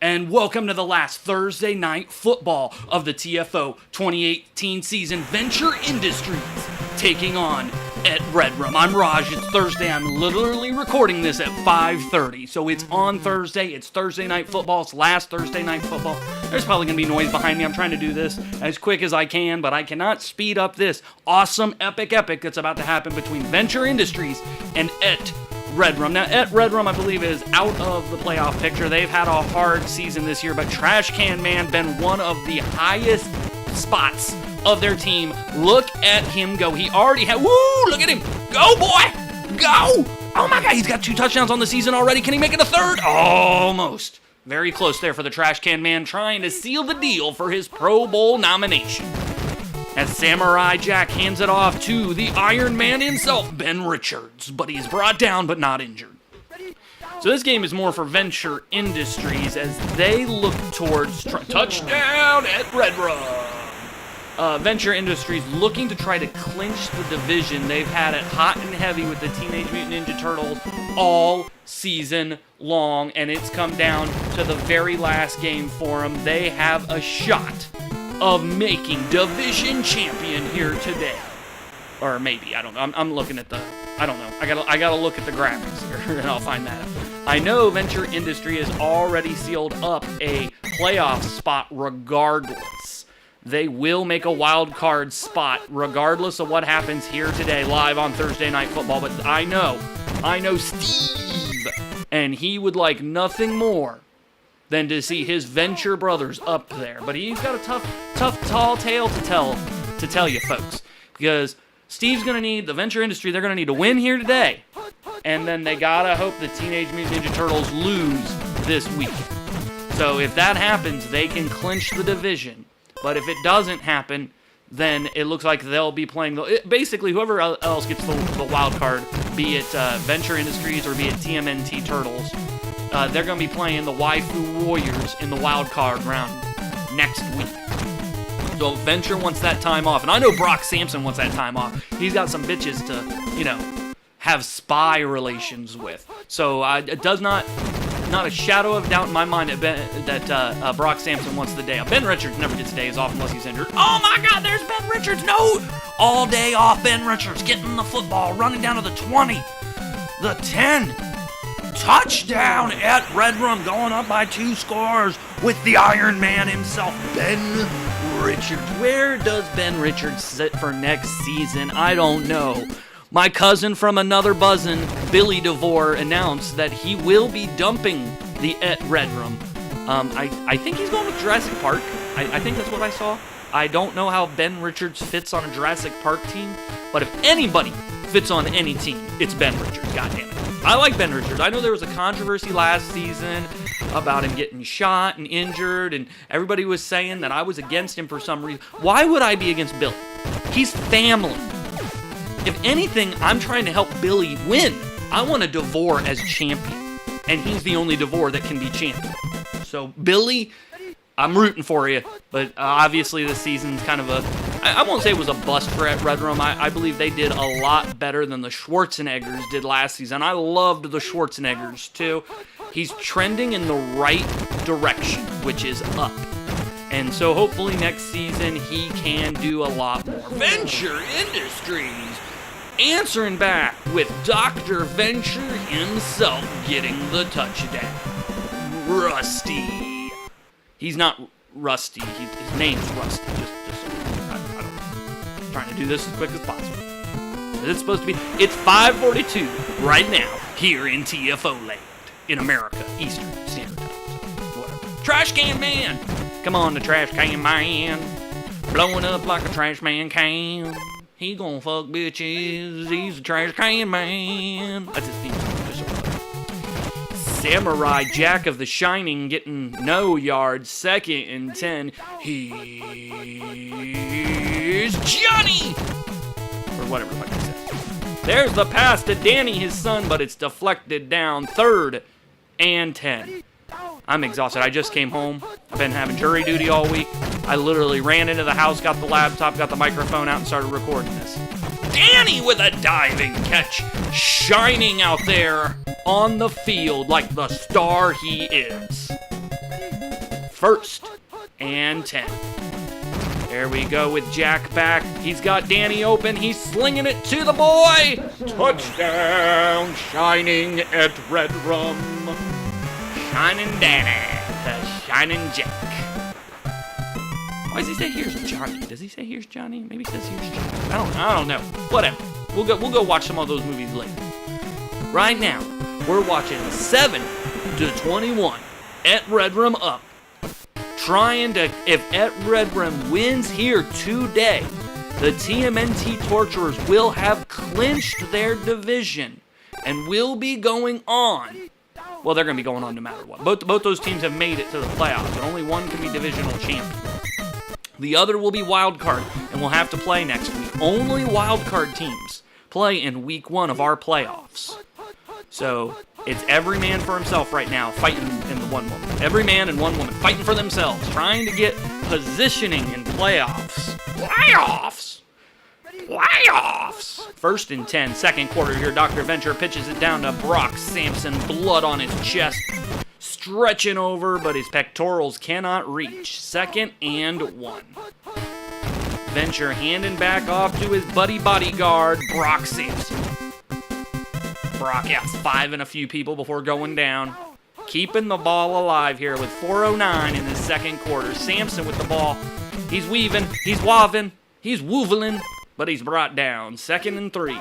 And welcome to the last Thursday night football of the TFO 2018 season. Venture Industries taking on at Red Room. I'm Raj. It's Thursday. I'm literally recording this at 5:30. So it's on Thursday. It's Thursday night football. It's last Thursday night football. There's probably going to be noise behind me. I'm trying to do this as quick as I can, but I cannot speed up this awesome, epic that's about to happen between Venture Industries and at Red Room. Now, at Red Room, I believe, is out of the playoff picture. They've had a hard season this year, but Trash Can Man been one of the highest spots of their team. Look at him go. He already had, woo, look at him. Go, boy, go. Oh, my God, he's got 2 touchdowns on the season already. Can he make it a third? Almost. Very close there for the Trash Can Man, trying to seal the deal for his Pro Bowl nomination. As Samurai Jack hands it off to the Iron Man himself, Ben Richards. But he's brought down but not injured. So this game is more for Venture Industries as they look towards touchdown at Red Room. Venture Industries looking to try to clinch the division. They've had it hot and heavy with the Teenage Mutant Ninja Turtles all season long, and it's come down to the very last game for them. They have a shot of making division champion here today. Or maybe, I don't know. I'm looking at I don't know. I gotta look at the graphics here and I'll find that out. I know Venture Industry has already sealed up a playoff spot regardless. They will make a wild card spot regardless of what happens here today live on Thursday Night Football. But I know Steve, and he would like nothing more than to see his Venture brothers up there. But he's got a tough, tall tale to tell you folks. Because Steve's going to need, the Venture Industry, they're going to need to win here today. And then they got to hope the Teenage Mutant Ninja Turtles lose this week. So if that happens, they can clinch the division. But if it doesn't happen, then it looks like they'll be playing, basically whoever else gets the wild card, be it Venture Industries or be it TMNT Turtles, they're going to be playing the Waifu Warriors in the wild card round next week. So Venture wants that time off. And I know Brock Sampson wants that time off. He's got some bitches to, have spy relations with. So it does not a shadow of doubt in my mind that Brock Sampson wants the day off. Ben Richards never gets days off unless he's injured. Oh my God, there's Ben Richards. No! All day off Ben Richards, getting the football, running down to the 20, the 10. Touchdown at Red Room, going up by 2 scores with the Iron Man himself, Ben Richards. Where does Ben Richards sit for next season? I don't know. My cousin from another buzzin', Billy DeVore, announced that he will be dumping the at Red Room. I think he's going with Jurassic Park. I think that's what I saw. I don't know how Ben Richards fits on a Jurassic Park team, but if anybody fits on any team, it's Ben Richards, goddammit. I like Ben Richards. I know there was a controversy last season about him getting shot and injured, and everybody was saying that I was against him for some reason. Why would I be against Billy? He's family. If anything, I'm trying to help Billy win. I want a DeVore as champion, and he's the only DeVore that can be champion. So, Billy, I'm rooting for you, but obviously this season's kind of I won't say it was a bust for at Red Room. I believe they did a lot better than the Schwarzeneggers did last season. I loved the Schwarzeneggers, too. He's trending in the right direction, which is up. And so hopefully next season he can do a lot more. Venture Industries answering back with Dr. Venture himself getting the touchdown. Rusty. He's not Rusty. His name's Rusty. I don't know. I'm trying to do this as quick as possible. It's supposed to be. It's 5:42 right now here in TFO land in America, Eastern Standard Time. Whatever. Trash Can Man. Come on, the Trash Can Man. Blowing up like a trash man can. He gonna fuck bitches. He's a Trash Can Man. That's his theme song. Samurai Jack of the Shining getting no yards. 2nd and 10. Here's Johnny! Or whatever the fuck he said. There's the pass to Danny, his son, but it's deflected down. 3rd and 10. I'm exhausted. I just came home. I've been having jury duty all week. I literally ran into the house, got the laptop, got the microphone out, and started recording this. Danny with a diving catch, shining out there on the field like the star he is. 1st and 10. There we go with Jack back. He's got Danny open. He's slinging it to the boy. Touchdown, shining at Red Rum. Shining Danny to Shining Jack. Why does he say here's Johnny? Does he say here's Johnny? Maybe he says here's Johnny. I don't know. Whatever. We'll go watch some of those movies later. Right now, we're watching 7-21 at Red Rum up. Trying to, if at Red Rum wins here today, the TMNT Torturers will have clinched their division and will be going on. Well, they're going to be going on no matter what. Both those teams have made it to the playoffs, but only one can be divisional champion. The other will be wild card, and we'll have to play next week. Only wild card teams play in week 1 of our playoffs. So it's every man for himself right now, fighting in the one woman. Every man and one woman fighting for themselves, trying to get positioning in playoffs. Playoffs! 1st and 10, second quarter here. Dr. Venture pitches it down to Brock Sampson, blood on his chest. Stretching over, but his pectorals cannot reach. 2nd and 1. Venture handing back off to his buddy bodyguard, Brock Sampson. Brock outs 5 and a few people before going down. Keeping the ball alive here with 4:09 in the second quarter. Sampson with the ball. He's weaving, he's waving, he's woovling, but he's brought down. 2nd and 3.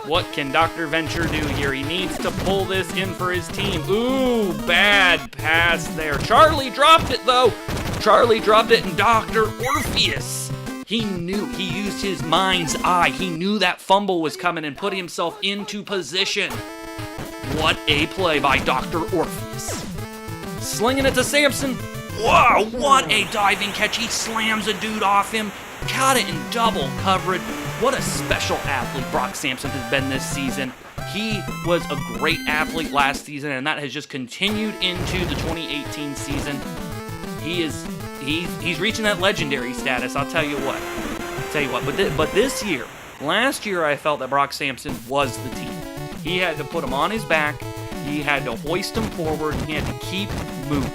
What can Dr. Venture do here? He needs to pull this in for his team. Ooh, bad pass there. Charlie dropped it, though. Charlie dropped it, and Dr. Orpheus, he knew. He used his mind's eye. He knew that fumble was coming and put himself into position. What a play by Dr. Orpheus. Slinging it to Sampson. Whoa, what a diving catch. He slams a dude off him. Caught it in double coverage. What a special athlete Brock Sampson has been this season. He was a great athlete last season, and that has just continued into the 2018 season. He's reaching that legendary status, I'll tell you what. But this year, last year I felt that Brock Sampson was the team. He had to put him on his back, he had to hoist him forward, and he had to keep moving.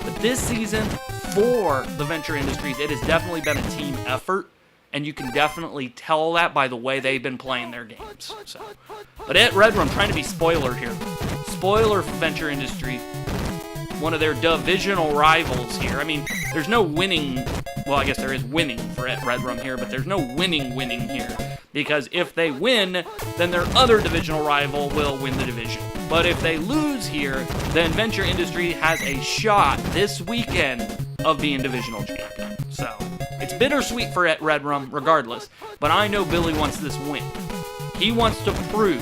But this season, for the Venture Industries, it has definitely been a team effort, and you can definitely tell that by the way they've been playing their games. But at Red Rum, trying to be spoiler here. Spoiler for Venture Industries, one of their divisional rivals here. I mean, there's no winning. Well, I guess there is winning for at Red Rum here, but there's no winning here. Because if they win, then their other divisional rival will win the division. But if they lose here, then Venture Industry has a shot this weekend of being divisional champion. So it's bittersweet for at Red Rum regardless, but I know Billy wants this win. He wants to prove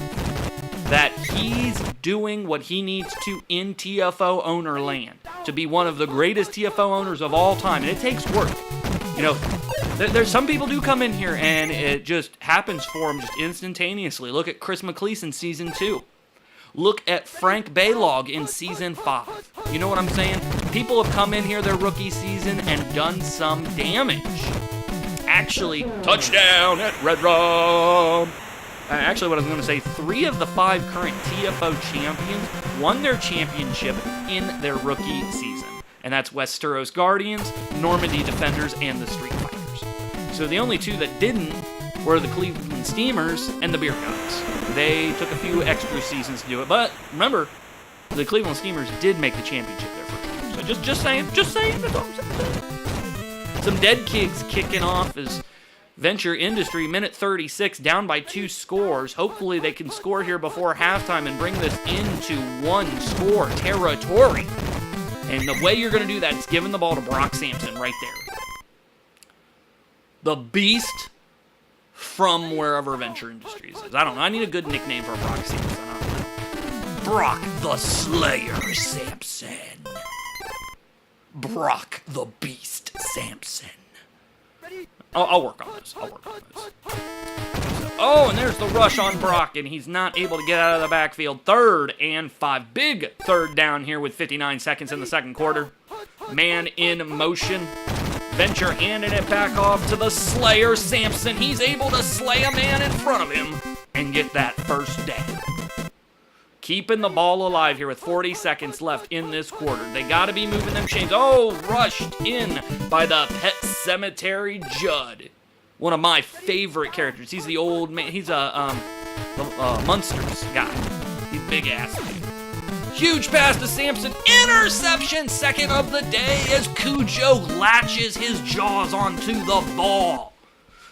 that he's doing what he needs to in TFO owner land to be one of the greatest TFO owners of all time. And it takes work. You know, there's some people do come in here and it just happens for them just instantaneously. Look at Chris McLeese in Season 2. Look at Frank Baylog in Season 5. You know what I'm saying? People have come in here their rookie season and done some damage. Actually, touchdown at Red Rum. Actually, what I was going to say, 3 of the 5 current TFO champions won their championship in their rookie season. And that's Westeros Guardians, Normandy Defenders, and the Street Fighters. So the only 2 that didn't were the Cleveland Steamers and the Beer Gods. They took a few extra seasons to do it, but remember, the Cleveland Steamers did make the championship their first year. So just saying, that's all I'm saying. Some dead kicks kicking off as Venture Industry, minute 36, down by 2 scores. Hopefully they can score here before halftime and bring this into 1-score territory. And the way you're going to do that is giving the ball to Brock Sampson right there. The Beast from wherever Venture Industries is. I don't know. I need a good nickname for Brock Sampson. I don't know. Brock the Slayer Sampson. Brock the Beast Sampson. I'll work on this. Oh, and there's the rush on Brock, and he's not able to get out of the backfield. 3rd and 5. Big 3rd down here with 59 seconds in the second quarter. Man in motion. Venture handing it back off to the Slayer Sampson. He's able to slay a man in front of him and get that first down. keeping the ball alive here with 40 seconds left in this quarter. They got to be moving them chains. Oh, rushed in by the Pet Cemetery Judd. One of my favorite characters. He's the old man. He's a Munsters guy. He's big ass. Huge pass to Sampson. Interception, second of the day as Cujo latches his jaws onto the ball.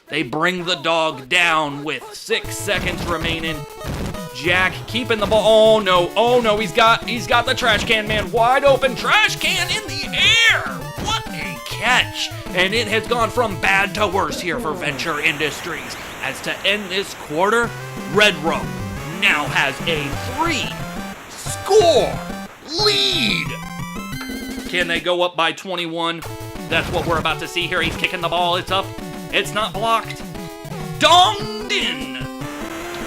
They bring the dog down with 6 seconds remaining. Jack keeping the ball. Oh no, he's got the trash can man wide open. Trash can in the air. What a catch. And it has gone from bad to worse here for Venture Industries. As to end this quarter, Red Room now has a 3-score lead. Can they go up by 21? That's what we're about to see here. He's kicking the ball. It's up. It's not blocked. Donged in.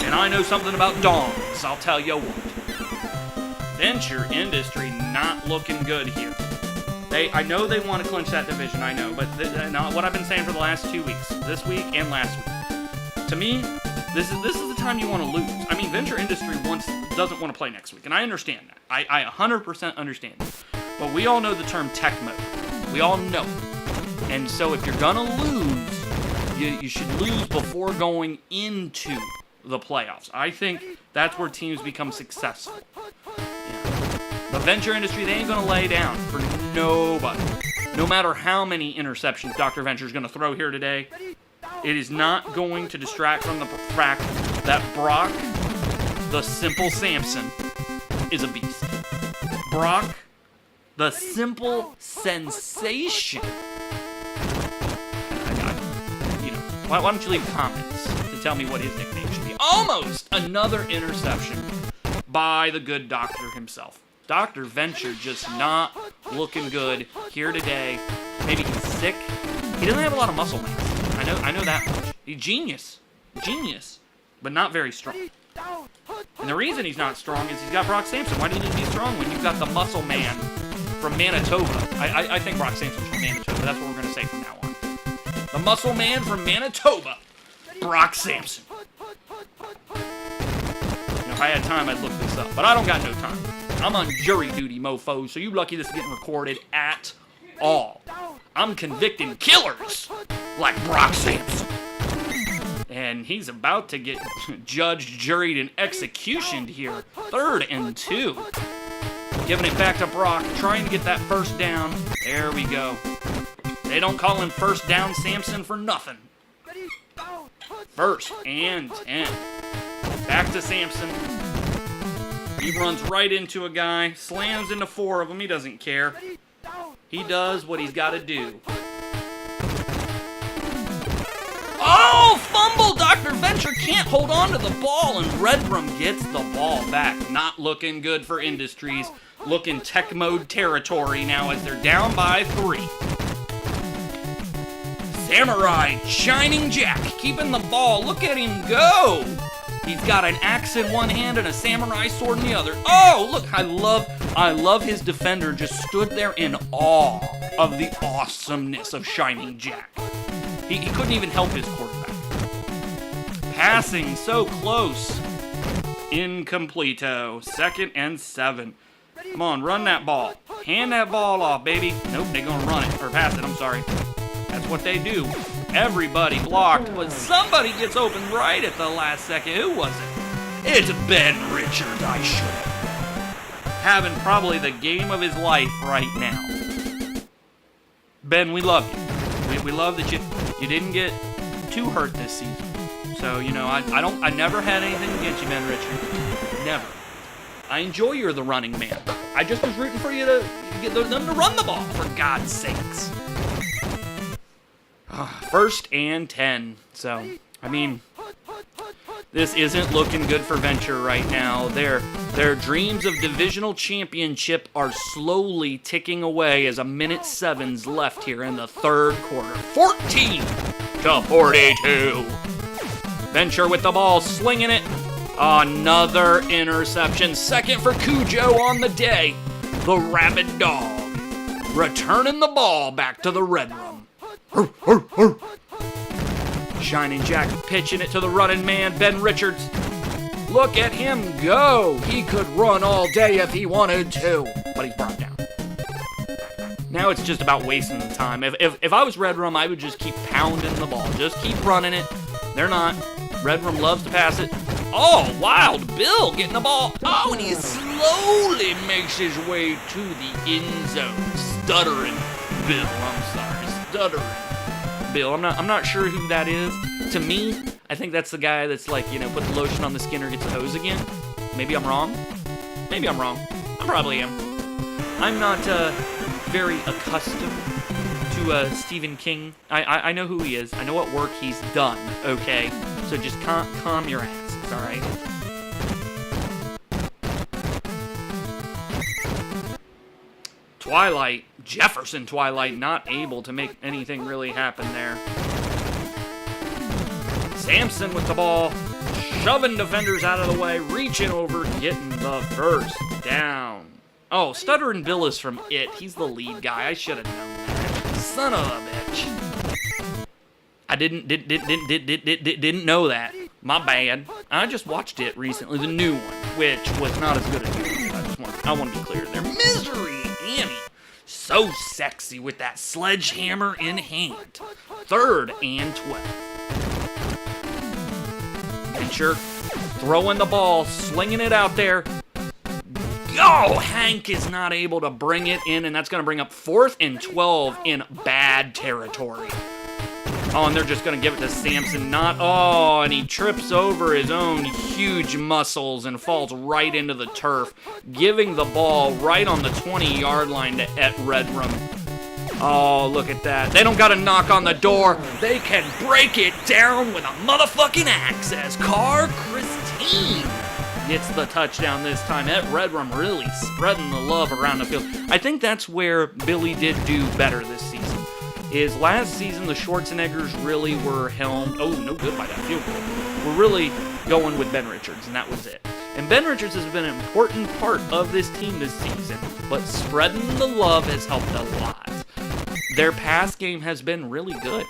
And I know something about dongs, I'll tell you what. Venture Industry not looking good here. I know they want to clinch that division, I know, but what I've been saying for the last 2 weeks, this week and last week, to me, this is the time you want to lose. I mean, Venture Industry doesn't want to play next week, and I understand that. I 100% understand that. But we all know the term tech mode. We all know it. And so if you're gonna lose, you should lose before going into the playoffs. I think that's where teams become successful. Yeah. But Venture Industry, they ain't gonna lay down for nobody. No matter how many interceptions Dr. Venture is gonna throw here today, it is not going to distract from the fact that Brock, the simple Samson, is a beast. Brock, the simple sensation. Why don't you leave comments to tell me what his nickname should be? Almost another interception by the good doctor himself. Dr. Venture just not looking good here today. Maybe he's sick. He doesn't have a lot of muscle mass. I know that much. He's genius, but not very strong. And the reason he's not strong is he's got Brock Sampson. Why do you need to be strong when you've got the muscle man from Manitoba? I think Brock Sampson's from Manitoba. That's what we're gonna say from now on. The muscle man from Manitoba, Brock Sampson. If I had time, I'd look this up, but I don't got no time. I'm on jury duty, mofos, so you lucky this is getting recorded at all. I'm convicting killers like Brock Sampson. And he's about to get judged, juried, and executioned here. 3rd and 2. Giving it back to Brock, trying to get that first down. There we go. They don't call him first down Samson for nothing. 1st and 10. Back to Samson. He runs right into a guy, slams into 4 of them. He doesn't care. He does what he's got to do. Oh, fumble! Dr. Venture can't hold on to the ball, and Redrum gets the ball back. Not looking good for Industries. Looking tech mode territory now as they're down by 3. Samurai, Shining Jack, keeping the ball. Look at him go. He's got an axe in one hand and a samurai sword in the other. Oh, look, I love his defender just stood there in awe of the awesomeness of Shining Jack. He couldn't even help his quarterback. Passing so close. Incompleto. 2nd and 7. Come on, run that ball. Hand that ball off, baby. Nope, they're going to run it. Or pass it, I'm sorry. That's what they do. Everybody blocked, but somebody gets open right at the last second. Who was it? It's Ben Richards, I should have. Having probably the game of his life right now. Ben, we love you. We love that you didn't get too hurt this season. So, I never had anything against you, Ben Richards. Never. I enjoy you're the running man. I just was rooting for you to get them to run the ball, for God's sakes. 1st and 10. So, this isn't looking good for Venture right now. Their dreams of divisional championship are slowly ticking away as 1:07's left here in the 3rd quarter. 14-42. Venture with the ball, slinging it. Another interception. 2nd for Cujo on the day. The rabid dog. Returning the ball back to the Red Room. Shining Jack pitching it to the running man, Ben Richards. Look at him go. He could run all day if he wanted to, but he's brought down. Now it's just about wasting the time. If I was Red Rum, I would just keep pounding the ball. Just keep running it. They're not. Red Rum loves to pass it. Oh, Wild Bill getting the ball. Oh, and he slowly makes his way to the end zone. Stuttering Bill. I'm sorry. Stuttering Bill. I'm not sure who that is. To me, I think that's the guy that's like, put the lotion on the skin or gets the hose again. Maybe I'm wrong. Maybe I'm wrong. I probably am. I'm not very accustomed to Stephen King. I know who he is. I know what work he's done, okay? So just calm your asses, all right? Twilight, Jefferson Twilight, not able to make anything really happen there. Sampson with the ball, shoving defenders out of the way, reaching over, getting the first down. Oh, Stuttering Bill is from It. He's the lead guy. I should have known that. Son of a bitch. I didn't know that. My bad. I just watched It recently, the new one, which was not as good as the old. I want to be clear there. Misery Annie. So sexy with that sledgehammer in hand. 3rd and 12. Venture throwing the ball, slinging it out there. Oh, Hank is not able to bring it in, and that's going to bring up 4th and 12 in bad territory. Oh, and they're just going to give it to Sampson. And he trips over his own huge muscles and falls right into the turf, giving the ball right on the 20-yard line to Et Redrum. Oh, look at that. They don't got to knock on the door. They can break it down with a motherfucking axe as Carr Christine gets the touchdown this time. Et Redrum really spreading the love around the field. I think that's where Billy did do better this season. Is last season the Schwarzeneggers really were helmed. Oh, no good by that field goal. We're really going with Ben Richards, and that was it. And Ben Richards has been an important part of this team this season, but spreading the love has helped a lot. Their pass game has been really good,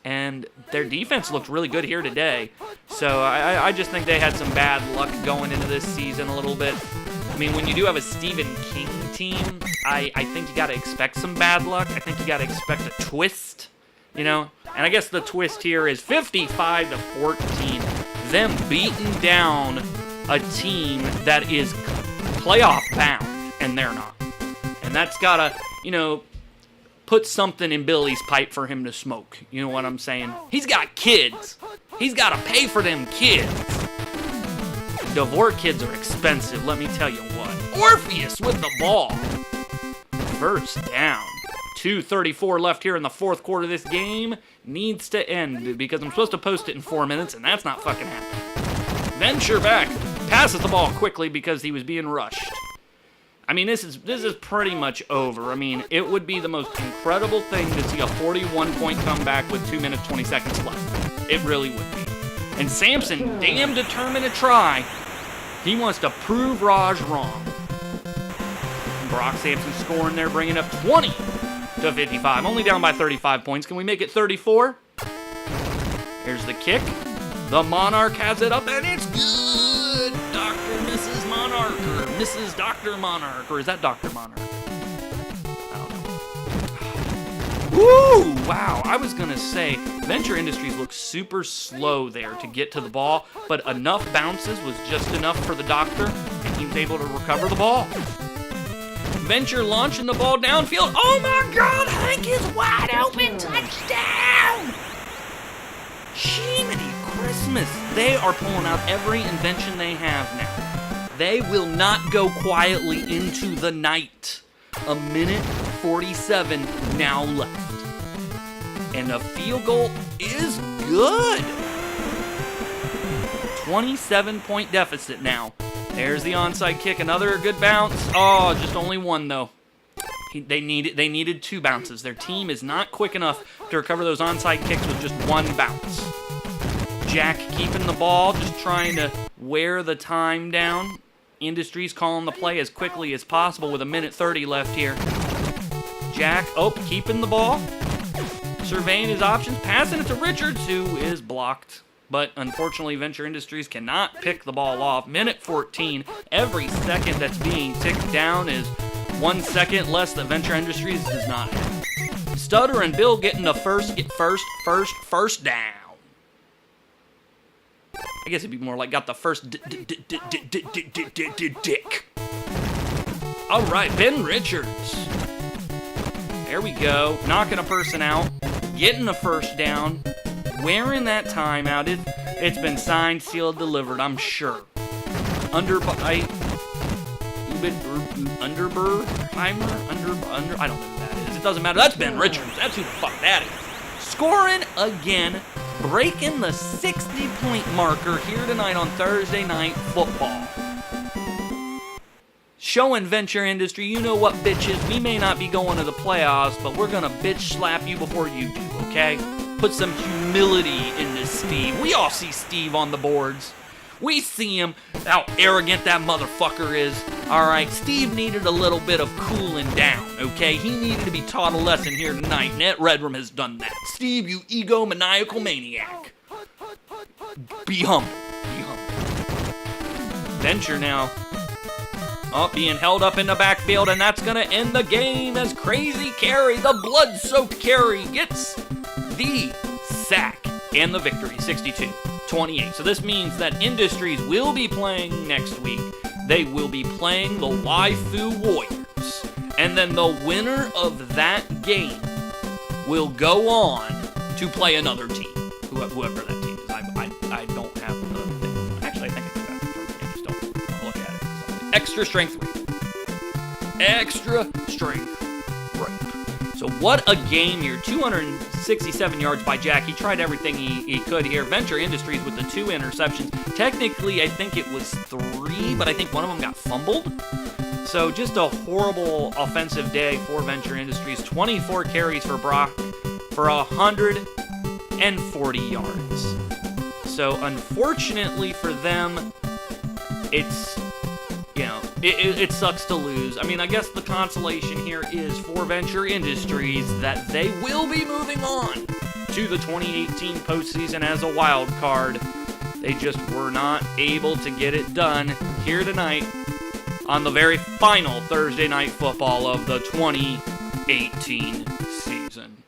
and their defense looked really good here today. So I just think they had some bad luck going into this season a little bit. I mean, when you do have a Stephen King team, I think you got to expect some bad luck. I think you got to expect a twist, And I guess the twist here is 55-14, them beating down a team that is playoff bound, and they're not. And that's got to, put something in Billy's pipe for him to smoke. You know what I'm saying? He's got kids. He's got to pay for them kids. DeVore kids are expensive, let me tell you what. Orpheus with the ball. First down. 2:34 left here in the 4th quarter. This game needs to end because I'm supposed to post it in 4 minutes, and that's not fucking happening. Venture back. Passes the ball quickly because he was being rushed. I mean, this is pretty much over. I mean, it would be the most incredible thing to see a 41-point comeback with 2 minutes, 20 seconds left. It really would be. And Sampson, damn determined to try. He wants to prove Raj wrong. Brock Sampson scoring there, bringing up 20-55. Only down by 35 points. Can we make it 34? Here's the kick. The Monarch has it up, and it's good! Dr. Mrs. Monarch, or Mrs. Dr. Monarch, or is that Dr. Monarch? I don't know. Woo! Wow, I was going to say, Venture Industries looks super slow there to get to the ball, but enough bounces was just enough for the doctor, and he was able to recover the ball. Venture launching the ball downfield. Oh my God, Hank is wide open. Touchdown! Jiminy Christmas. They are pulling out every invention they have now. They will not go quietly into the night. 1:47 now left. And a field goal is good. 27-point deficit now. There's the onside kick. Another good bounce. Oh, just only one, though. They needed 2 bounces. Their team is not quick enough to recover those onside kicks with just 1 bounce. Jack keeping the ball, just trying to wear the time down. Industries calling the play as quickly as possible with 1:30 left here. Jack, keeping the ball. Surveying his options, passing it to Richards, who is blocked. but unfortunately Venture Industries cannot pick the ball off. Minute 14, every second that's being ticked down is 1 second less that Venture Industries does not have. Stutter and Bill getting the first down. I guess it'd be more like got the first dick. All right, Ben Richards. There we go. Knocking a person out. Getting the first down. Wearing that timeout. It's been signed, sealed, delivered, I'm sure. Underberheimer? I don't know who that is. It doesn't matter. That's Ben Richards. That's who the fuck that is. Scoring again. Breaking the 60-point marker here tonight on Thursday Night Football. Showing Venture Industry, you know what, bitches, we may not be going to the playoffs, but we're gonna bitch slap you before you do, okay? Put some humility into Steve. We all see Steve on the boards. We see him, how arrogant that motherfucker is. Alright, Steve needed a little bit of cooling down, okay? He needed to be taught a lesson here tonight, and Ed Redrum has done that. Steve, you egomaniacal maniac. Be humble. Be humble. Venture now. Oh, being held up in the backfield, and that's going to end the game as Crazy Carey, the blood-soaked Carey, gets the sack and the victory, 62-28. So this means that Industries will be playing next week. They will be playing the Waifu Warriors. And then the winner of that game will go on to play another team, whoever that team is. I don't have the thing. Actually, I think I do have the first. I just don't look at it. Extra strength rape. Extra strength rape. So what a game here. 267 yards by Jack. He tried everything he could here. Venture Industries with the 2 interceptions. Technically, I think it was 3, but I think one of them got fumbled. So just a horrible offensive day for Venture Industries. 24 carries for Brock for 140 yards. So unfortunately for them, it's, it sucks to lose. I mean, I guess the consolation here is for Venture Industries that they will be moving on to the 2018 postseason as a wild card. They just were not able to get it done here tonight on the very final Thursday Night Football of the 2018 season.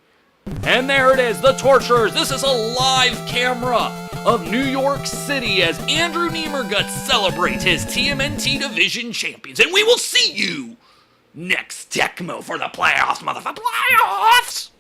And there it is, the Torturers. This is a live camera of New York City as Andrew Niemergut celebrates his TMNT Division champions. And we will see you next Tecmo for the playoffs, motherfucker. Playoffs!